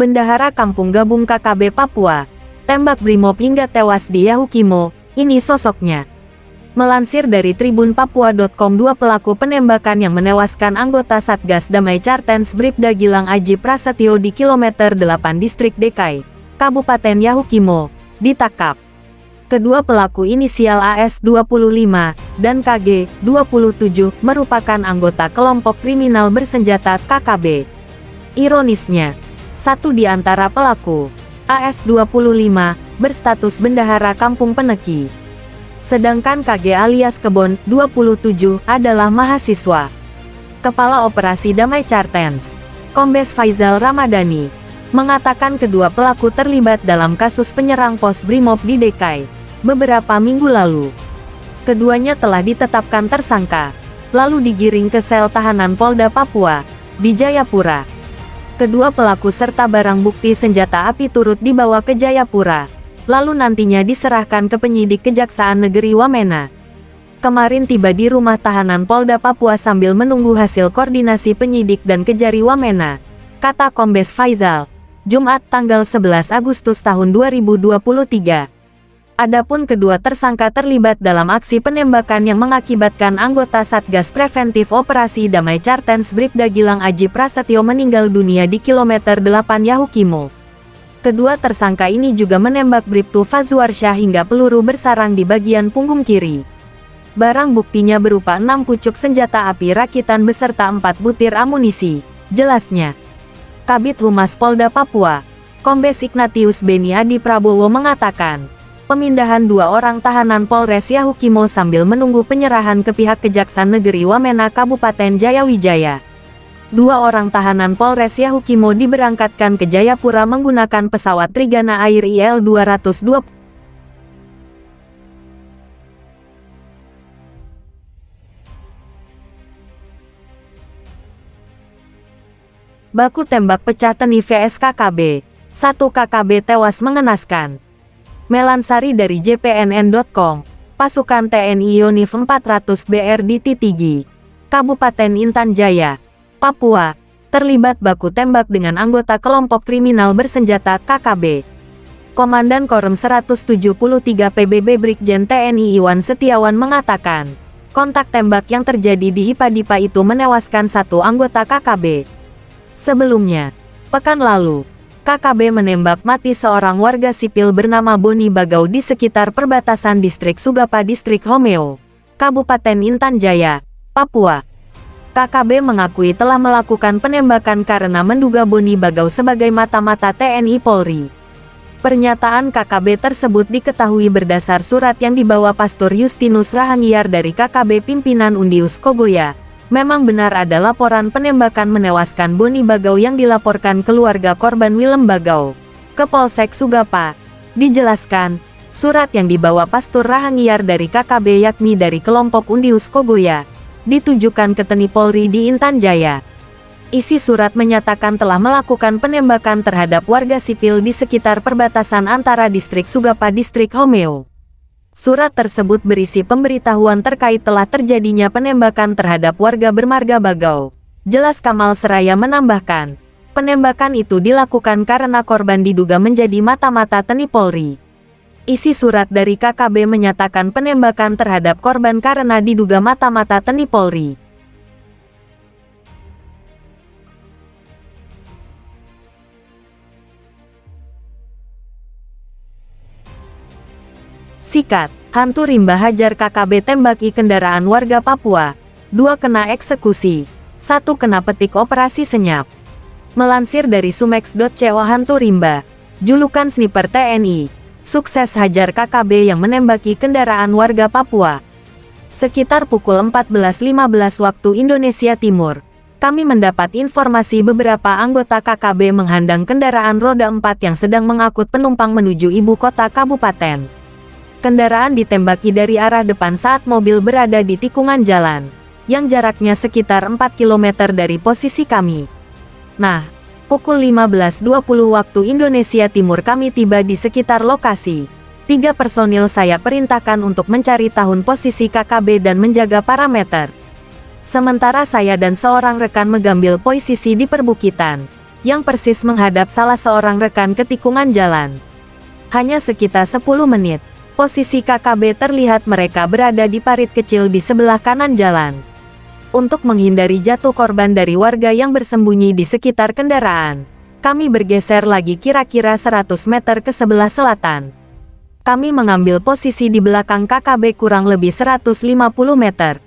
Bendahara Kampung Gabung KKB Papua, tembak Brimob hingga tewas di Yahukimo, ini sosoknya. Melansir dari Tribun Papua.com, dua pelaku penembakan yang menewaskan anggota Satgas Damai Cartens Bribda Gilang Aji Prasetyo di kilometer 8 Distrik Dekai, Kabupaten Yahukimo, ditangkap. Kedua pelaku inisial AS 25 dan KG 27 merupakan anggota kelompok kriminal bersenjata KKB. Ironisnya, satu di antara pelaku, AS 25, berstatus bendahara kampung peneki. Sedangkan KG alias Kebon 27 adalah mahasiswa. Kepala Operasi Damai Cartens, Kombes Faizal Ramadhani, mengatakan kedua pelaku terlibat dalam kasus penyerang pos Brimob di Dekai beberapa minggu lalu. Keduanya telah ditetapkan tersangka, lalu digiring ke sel tahanan Polda Papua di Jayapura. Kedua pelaku serta barang bukti senjata api turut dibawa ke Jayapura, lalu nantinya diserahkan ke penyidik Kejaksaan Negeri Wamena. Kemarin tiba di rumah tahanan Polda Papua sambil menunggu hasil koordinasi penyidik dan Kejari Wamena, kata Kombes Faizal, Jumat tanggal 11 Agustus tahun 2023. Adapun kedua tersangka terlibat dalam aksi penembakan yang mengakibatkan anggota Satgas Preventif Operasi Damai Cartens Bribda Gilang Aji Prasetyo meninggal dunia di kilometer 8 Yahukimo. Kedua tersangka ini juga menembak Bribtu Fazuarsyah hingga peluru bersarang di bagian punggung kiri. Barang buktinya berupa 6 pucuk senjata api rakitan beserta 4 butir amunisi, jelasnya. Kabid Humas Polda Papua, Kombes Ignatius Beni Adi Prabowo mengatakan, pemindahan dua orang tahanan Polres Yahukimo sambil menunggu penyerahan ke pihak Kejaksaan Negeri Wamena Kabupaten Jayawijaya. Dua orang tahanan Polres Yahukimo diberangkatkan ke Jayapura menggunakan pesawat Trigana Air IL-220. Baku tembak pecah TNI vs KKB, 1 KKB tewas mengenaskan. Melansari dari jpnn.com, pasukan TNI Yonif 400 BR di Titigi, Kabupaten Intan Jaya, Papua, terlibat baku tembak dengan anggota kelompok kriminal bersenjata KKB. Komandan Korem 173 PBB Brigjen TNI Iwan Setiawan mengatakan, kontak tembak yang terjadi di Ipadipa itu menewaskan satu anggota KKB. Sebelumnya, pekan lalu, KKB menembak mati seorang warga sipil bernama Boni Bagau di sekitar perbatasan Distrik Sugapa Distrik Homeo, Kabupaten Intan Jaya, Papua. KKB mengakui telah melakukan penembakan karena menduga Boni Bagau sebagai mata-mata TNI Polri. Pernyataan KKB tersebut diketahui berdasar surat yang dibawa Pastor Justinus Rahangiar dari KKB pimpinan Undius Kogoya. Memang benar ada laporan penembakan menewaskan Boni Bagau yang dilaporkan keluarga korban Willem Bagau ke Polsek Sugapa. Dijelaskan, surat yang dibawa Pastor Rahangiar dari KKB yakni dari kelompok Undius Kogoya, ditujukan ke TNI Polri di Intan Jaya. Isi surat menyatakan telah melakukan penembakan terhadap warga sipil di sekitar perbatasan antara Distrik Sugapa Distrik Homeo. Surat tersebut berisi pemberitahuan terkait telah terjadinya penembakan terhadap warga bermarga Bagau. Jelas Kamal Seraya menambahkan, penembakan itu dilakukan karena korban diduga menjadi mata-mata TNI Polri. Isi surat dari KKB menyatakan penembakan terhadap korban karena diduga mata-mata TNI Polri. Sikat, hantu rimba hajar KKB tembaki kendaraan warga Papua. 2 kena eksekusi, 1 kena petik operasi senyap. Melansir dari sumex.co, hantu rimba, julukan sniper TNI, sukses hajar KKB yang menembaki kendaraan warga Papua. Sekitar pukul 14.15 waktu Indonesia Timur, kami mendapat informasi beberapa anggota KKB menghadang kendaraan roda 4 yang sedang mengangkut penumpang menuju ibu kota kabupaten. Kendaraan ditembaki dari arah depan saat mobil berada di tikungan jalan, yang jaraknya sekitar 4 km dari posisi kami. Nah, pukul 15.20 waktu Indonesia Timur kami tiba di sekitar lokasi. 3 personil saya perintahkan untuk mencari tahun posisi KKB dan menjaga parameter. Sementara saya dan seorang rekan mengambil posisi di perbukitan. yang persis menghadap salah seorang rekan ke tikungan jalan. Hanya sekitar 10 menit, posisi KKB terlihat mereka berada di parit kecil di sebelah kanan jalan. Untuk menghindari jatuh korban dari warga yang bersembunyi di sekitar kendaraan, kami bergeser lagi kira-kira 100 meter ke sebelah selatan. Kami mengambil posisi di belakang KKB kurang lebih 150 meter.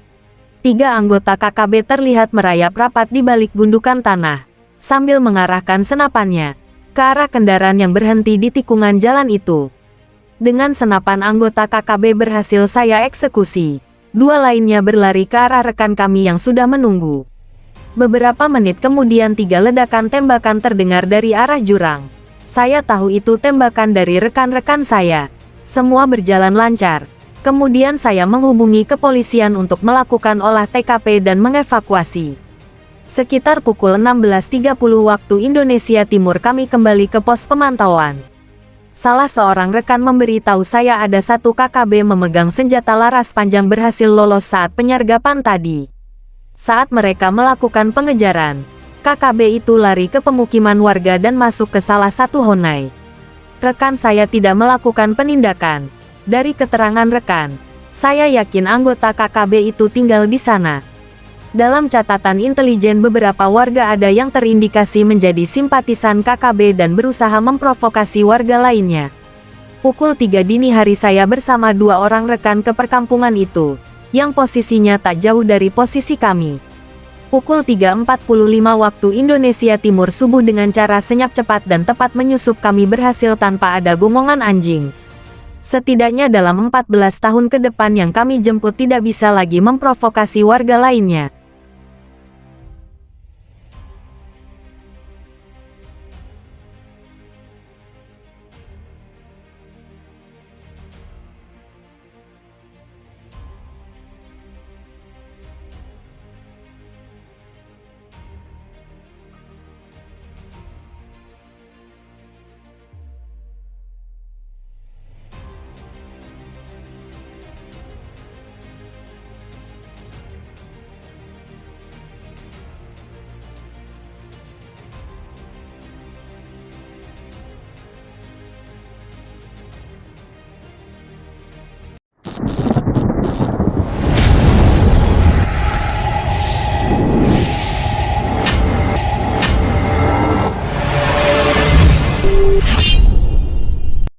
3 anggota KKB terlihat merayap rapat di balik gundukan tanah, sambil mengarahkan senapannya ke arah kendaraan yang berhenti di tikungan jalan itu. Dengan senapan anggota KKB berhasil saya eksekusi. 2 lainnya berlari ke arah rekan kami yang sudah menunggu. Beberapa menit kemudian 3 ledakan tembakan terdengar dari arah jurang. Saya tahu itu tembakan dari rekan-rekan saya. Semua berjalan lancar. Kemudian saya menghubungi kepolisian untuk melakukan olah TKP dan mengevakuasi. Sekitar pukul 16.30 waktu Indonesia Timur kami kembali ke pos pemantauan. Salah seorang rekan memberitahu saya ada 1 KKB memegang senjata laras panjang berhasil lolos saat penyergapan tadi. Saat mereka melakukan pengejaran, KKB itu lari ke pemukiman warga dan masuk ke salah satu honai. Rekan saya tidak melakukan penindakan. Dari keterangan rekan, saya yakin anggota KKB itu tinggal di sana. Dalam catatan intelijen beberapa warga ada yang terindikasi menjadi simpatisan KKB dan berusaha memprovokasi warga lainnya. Pukul 3 dini hari saya bersama 2 orang rekan ke perkampungan itu, yang posisinya tak jauh dari posisi kami. Pukul 3.45 waktu Indonesia Timur subuh dengan cara senyap cepat dan tepat menyusup kami berhasil tanpa ada gomongan anjing. Setidaknya dalam 14 tahun ke depan yang kami jemput tidak bisa lagi memprovokasi warga lainnya.